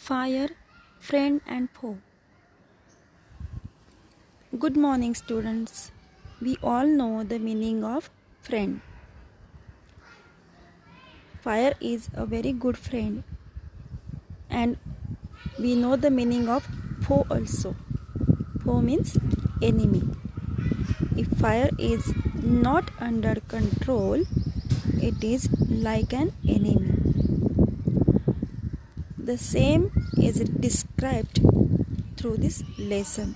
Fire, friend and foe. Good morning, students. We all know the meaning of friend. Fire is a very good friend, and we know the meaning of foe also. Foe means enemy. If fire is not under control, it is like an enemy. The same is described through this lesson.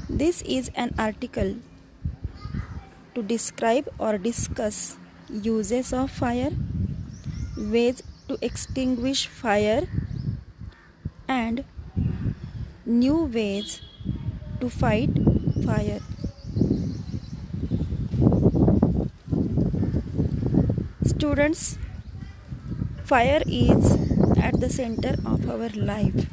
This is an article to describe or discuss uses of fire, ways to extinguish fire, and new ways to fight fire. Students, fire is at the center of our life.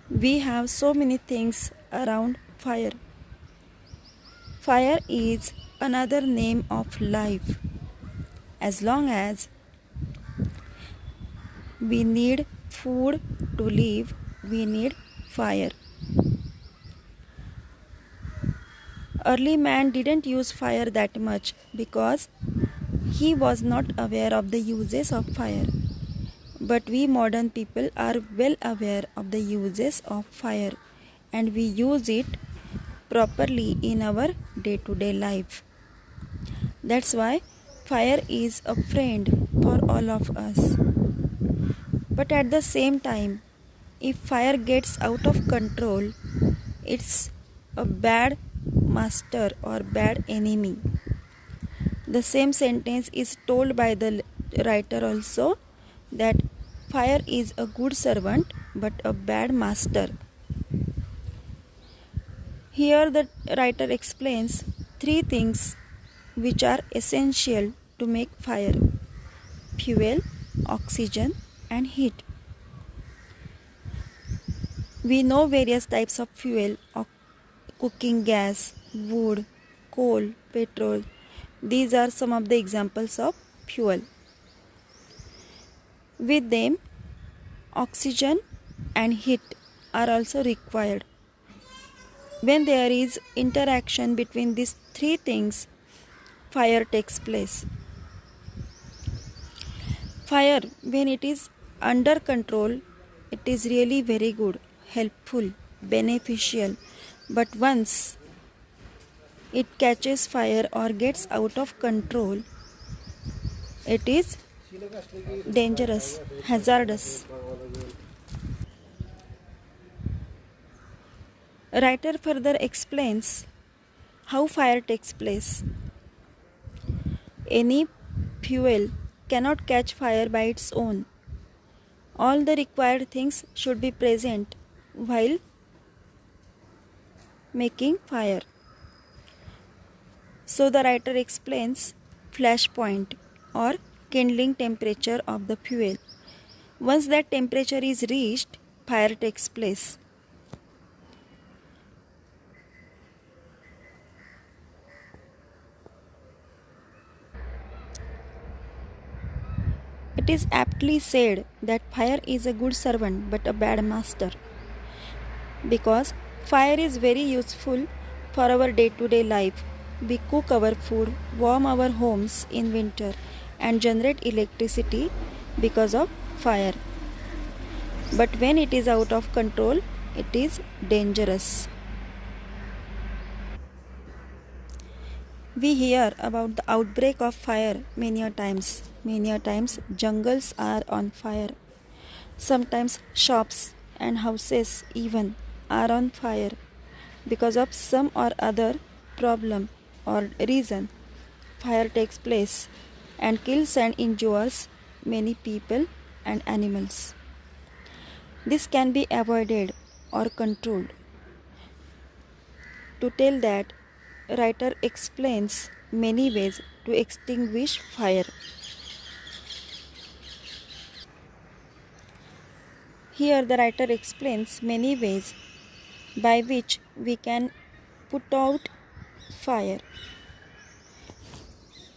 We have so many things around fire. Fire is another name of life. As long as we need food to live, we need fire. Early man didn't use fire that much because he was not aware of the uses of fire. But we modern people are well aware of the uses of fire, and we use it properly in our day-to-day life. That's why fire is a friend for all of us. But at the same time, if fire gets out of control, it's a bad master or bad enemy. The same sentence is told by the writer also, that fire is a good servant but a bad master. Here the writer explains three things which are essential to make fire: fuel, oxygen, and heat. We know various types of fuel: cooking gas, wood, coal, petrol. These are some of the examples of fuel. With them, oxygen and heat are also required. When there is interaction between these three things, fire takes place. Fire, when it is under control, it is really very good, helpful, beneficial. But once it catches fire or gets out of control, it is dangerous, hazardous. Writer further explains how fire takes place. Any fuel cannot catch fire by its own. All the required things should be present while making fire. So the writer explains flash point or kindling temperature of the fuel. Once that temperature is reached, fire takes place. It is aptly said that fire is a good servant but a bad master, because fire is very useful for our day-to-day life. We cook our food, warm our homes in winter, and generate electricity because of fire. But when it is out of control, it is dangerous. We hear about the outbreak of fire many a times. Many a times jungles are on fire. Sometimes shops and houses even are on fire because of some or other problem or reason. Fire takes place and kills and injures many people and animals. This can be avoided or controlled. To tell that, writer explains many ways to extinguish fire. Here the writer explains many ways by which we can put out fire.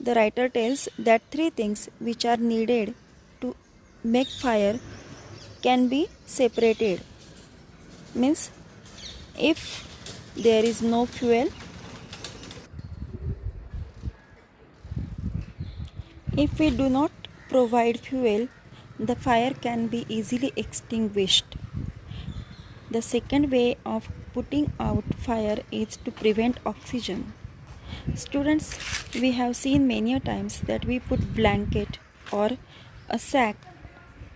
The writer tells that three things which are needed to make fire can be separated. Means if there is no fuel, if we do not provide fuel, the fire can be easily extinguished. The second way of putting out fire is to prevent oxygen. Students, we have seen many a times that we put blanket or a sack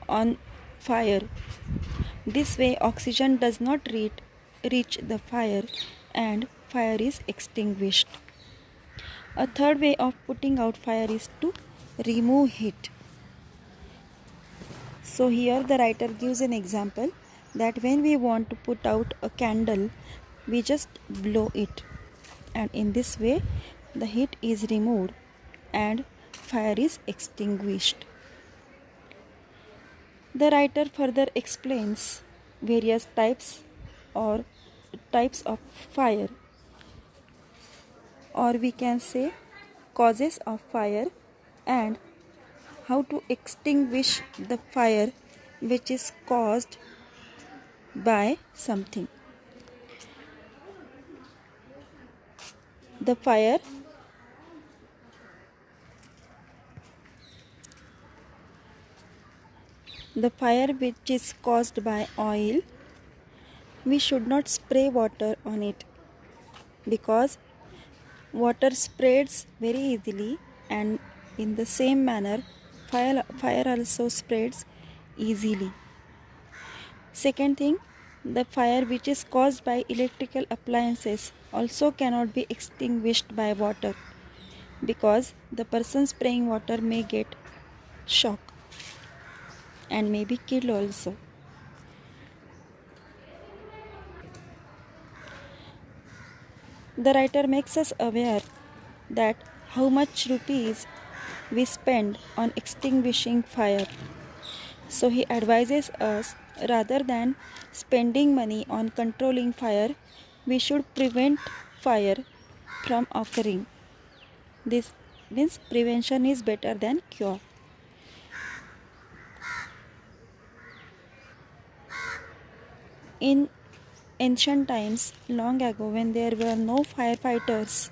on fire. This way oxygen does not reach the fire and fire is extinguished. A third way of putting out fire is to remove heat. So here the writer gives an example that when we want to put out a candle, we just blow it, and in this way the heat is removed and fire is extinguished. The writer further explains various types of fire, or we can say causes of fire, and how to extinguish the fire which is caused by something. The fire which is caused by oil, we should not spray water on it because water spreads very easily, and in the same manner fire also spreads easily. Second thing, the fire which is caused by electrical appliances also cannot be extinguished by water because the person spraying water may get shock and may be killed also. The writer makes us aware that how much rupees we spend on extinguishing fire. So he advises us, rather than spending money on controlling fire, we should prevent fire from occurring. This means prevention is better than cure. In ancient times, long ago, when there were no firefighters,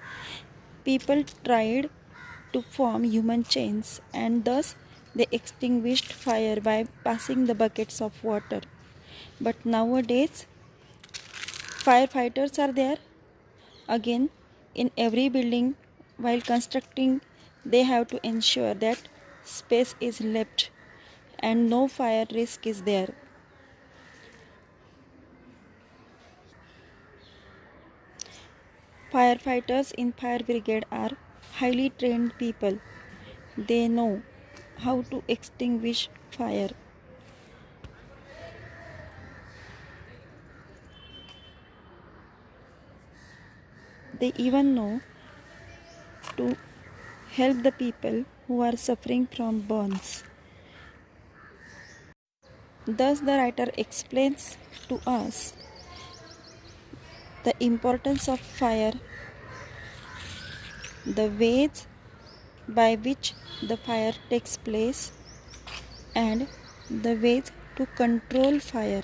people tried to form human chains, and thus they extinguished fire by passing the buckets of water. But nowadays, firefighters are there. Again, in every building, while constructing, they have to ensure that space is left and no fire risk is there. Firefighters in fire brigade are highly trained people. They know how to extinguish fire. They even know to help the people who are suffering from burns. Thus, the writer explains to us the importance of fire, the ways by which the fire takes place, and the ways to control fire.